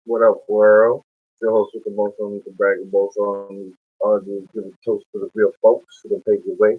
What up, world? Your host with the most on the brag and boast on all these give a toast to the real folks who can pave the way,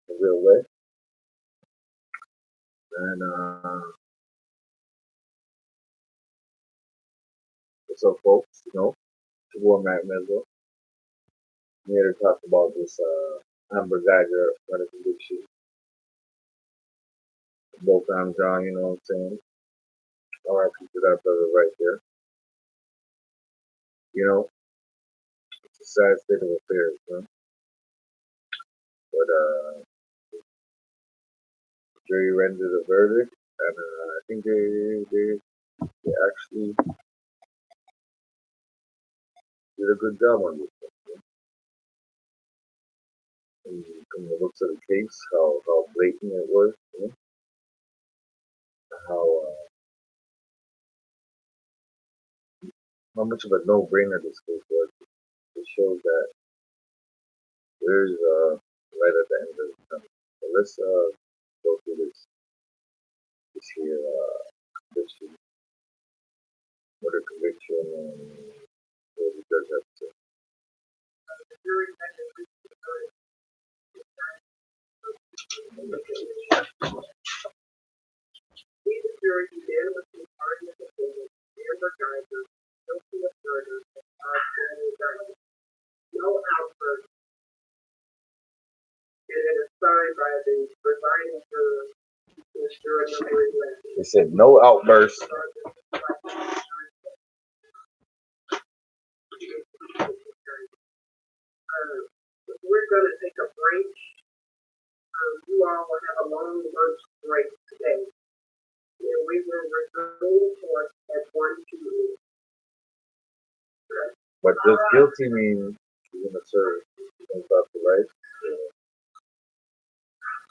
the real way. And what's up, folks? It's your boy Matt Mezzo. I'm here to talk about this Amber Geiger murder conviction. Botham John, you know what I'm saying? R.I.P. to that brother right there. You know, it's a sad state of affairs, but the jury rendered a verdict, and I think they actually did a good job on this. From the looks of the case, how blatant it was, how how much of a no-brainer this case was. It shows that there's light at the end of the tunnel. So let's go through this here conviction, murder conviction, and what the judge has to say. They said no outbursts. But just guilty means you're gonna serve things up to life.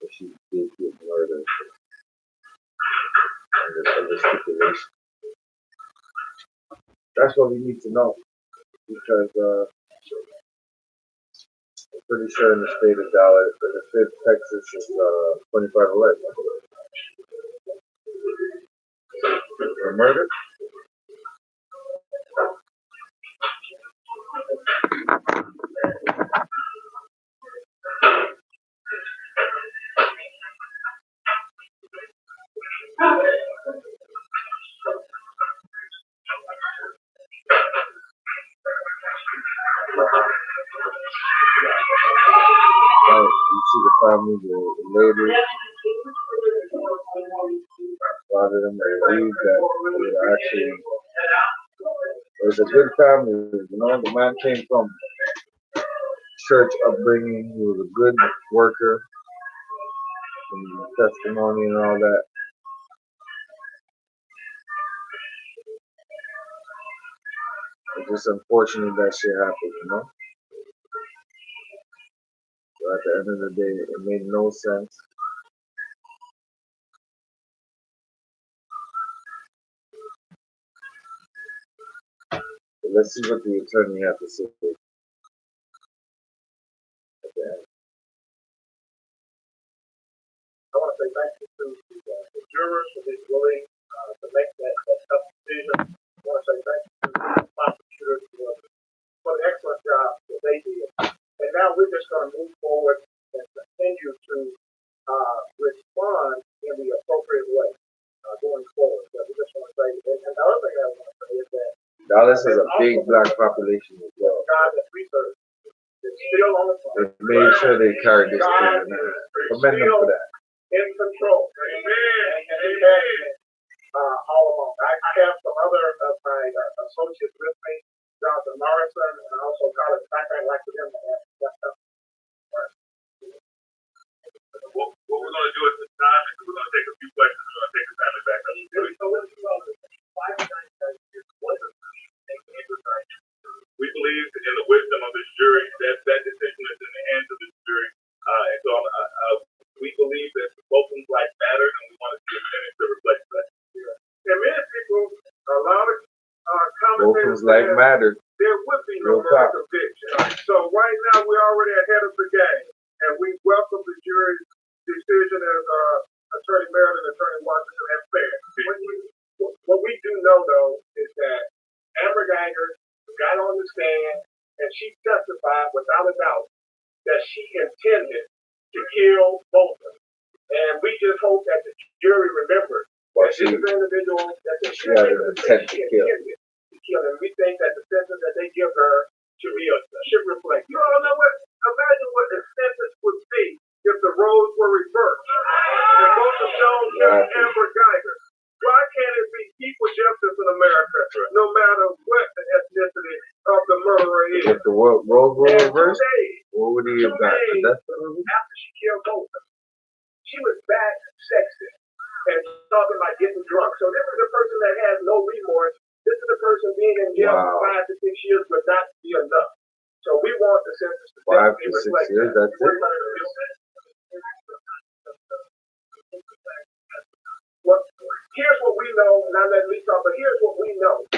If she did get murder under stipulation. That's what we need to know because I'm pretty sure in the state of Dallas, in the state of Texas, is 25 for murder. Right, you see the family, the lady, a lot of them they believe that it actually it was a good family. The man came from church upbringing. He was a good worker, from testimony and all that. It's just unfortunate that shit happened. So at the end of the day, it made no sense. But let's see what the attorney had to say at the end. Dallas has a big black population as well. They made sure they carried this through, and I commend them for that. Botham's life mattered. Real talk. stand and she testified without a doubt that she intended to kill Botham. And we just hope that the jury remembers that this is an individual that they should have intended to kill. And we think that the sentence that they give her should reflect. You all know what? Imagine what the sentence would be if the roles were reversed. If Botham Jones and Amber Geiger. Why can't it be equal justice in America, no matter what the ethnicity of the murderer is? If the roles were reversed, what would he have gotten? After she killed Botham, she was back sexting and talking about getting drunk. So this is a person that has no remorse. This is a person being in jail for 5 to 6 years would not be enough. So we want the sentence to 5 to 6 years. That's it. Well, here's what we know. Not that we talk, but here's what we know.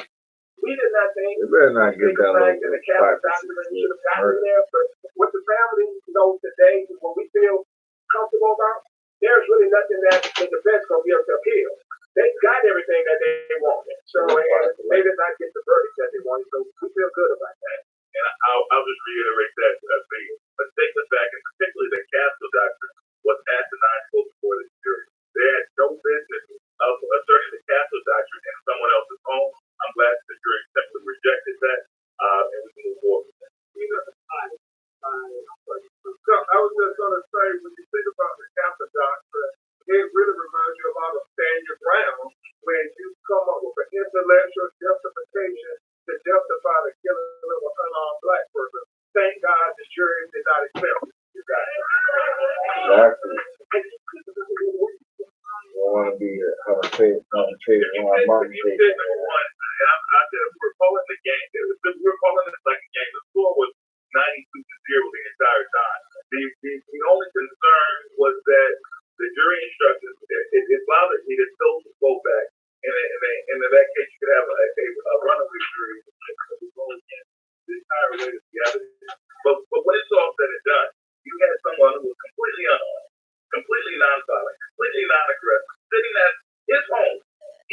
We did not think you better not get that low. The Catholic document should have gotten there, but what the family knows today, what we feel comfortable about, there's really nothing that the defense going to be able to appeal. They got everything that they wanted, so they did not get the verdict that they wanted. So we feel good about that. And I'll just reiterate that the statement back, and particularly the Castle doctrine, was asinine before the jury. They had no business of asserting the Castle doctrine in someone else's home. I'm glad the jury simply rejected that, and we can move forward. So I was just going to say, when you think about the Catholic doctrine, it really reminds you a lot of stand your ground when you come up with an intellectual justification to justify the killing of an unarmed black person. Thank God the jury did not accept it. Exactly. You don't want to be commentating on Martin You said number one, and I said we're calling the game. We're calling it like a game. The score was 92-0 the entire time. The only concern was that the jury instructions, it bothered me that those would go back. And in that case, you could have a runaway jury the entire way together. But when it's all said and done, you had someone who was completely unarmed, completely non-violent, completely non-aggressive, sitting at his home,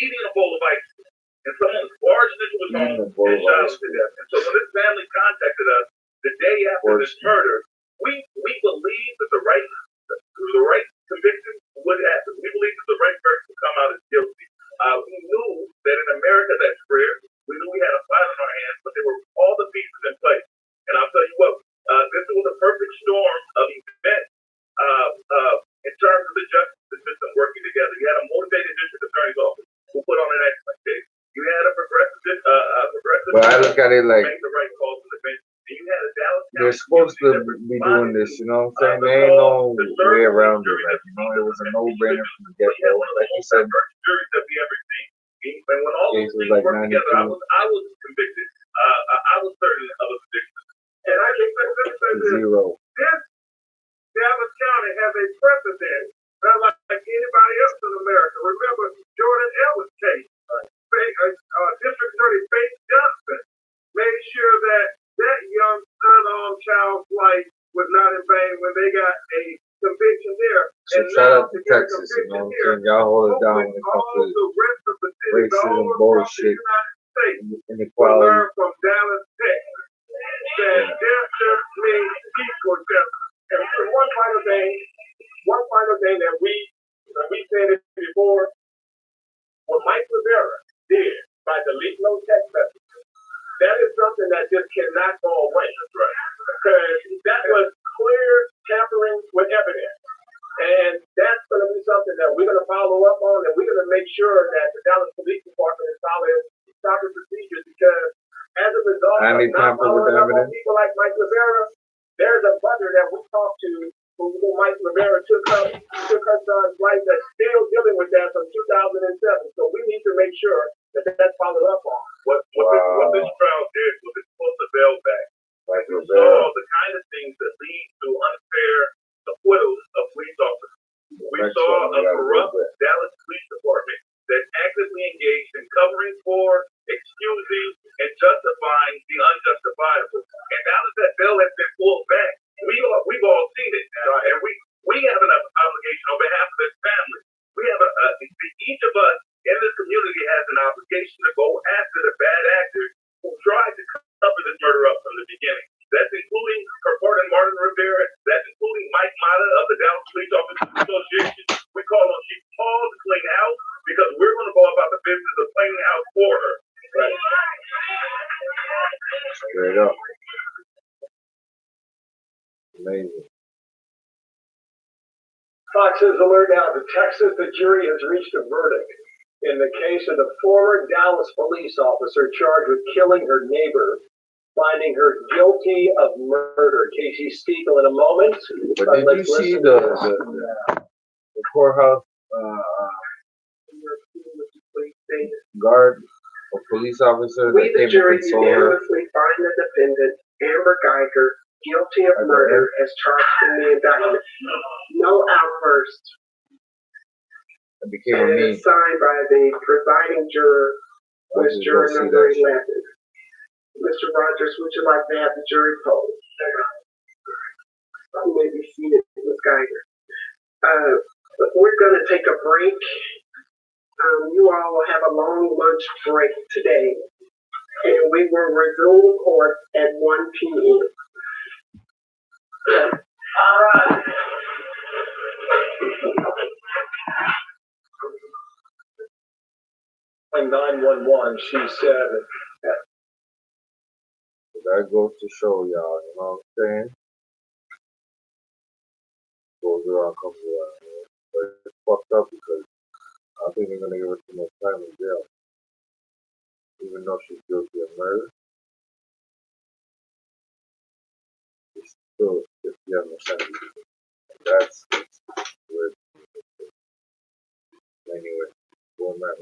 eating a bowl of ice cream. And someone barged into his home and shot him to death. And so when this family contacted us the day after this murder, we believed that the right conviction would happen. We believed that the right person would come out as guilty. We knew that in America that's rare. We knew we had a fight on our hands, but there were all the pieces in place. And I'll tell you what, this was a perfect storm of events in terms of the justice system working together. You had a motivated district attorney's office who put on an excellent case. You had a progressive but I look at it like make the right calls to the bench. And you had a Dallas County they're supposed to be doing this, you know what I'm saying? There ain't no way around it. Like, you know, it was a no-brainer from the get-go. Like you said, juries that we ever seen. And when all those things like worked together, I was convicted. I was certain of a conviction. And I think that zero. This Dallas County has a precedent, not like anybody else in America. Remember Jordan Ellis case. District Attorney Faith Johnson made sure that young unarmed child's life was not in vain when they got a conviction there. So and shout out to Texas, you know what I'm saying? Y'all hold it down when it comes to racism, bullshit, inequality. Learn from Dallas, Texas. That justice means equal justice. And one final thing that we said it before, what Mike Rivera did by deleting those text messages, that is something that just cannot go away. Right? Because that was clear tampering with evidence. And that's going to be something that we're going to follow up on, and we're going to make sure that the Dallas Police Department is following proper procedures, because as a result of not following up on people like Mike Rivera, there's a mother that we talked to who Mike Rivera took her son's life that's still dealing with that from 2007. So we need to make sure that that's followed up on. What this trial did was it pulled the veil back. Like we saw the kind of things that lead to unfair acquittals of police officers. We saw a corrupt Dallas Police Department that actively engaged in covering for, excusing, and justifying the unjustifiable. And now that that veil has been pulled back, we've all seen it now, and we have an obligation on behalf of this family. We have each of us in this community has an obligation to go after the bad actors who tried to cover this murder because we're going to go about the business of cleaning the house for her. Right? Straight up. Amazing. Fox is alert now to Texas. The jury has reached a verdict in the case of the former Dallas police officer charged with killing her neighbor, finding her guilty of murder. Casey Stiegel in a moment. But did you see the courthouse guard or police officer We, that the came jury, and consoled her? unanimously find the defendant, Amber Geiger, guilty of murder as charged in the indictment. No outburst. It became a And meme. it's signed by the presiding juror, I was just juror don't see number that shit. 11. Mr. Rogers, would you like to have the jury poll? You may be seated, Ms. Geiger. We're going to take a break. You all will have a long lunch break today, and we will resume court at 1 p.m. All right. On 911, she said, That goes to show y'all, you know what I'm saying? Goes around, comes around. You know? But it's fucked up because I think they're gonna give her too much time in jail. Even though she's guilty of murder, it's still 50%. That's weird. Anyway, going back,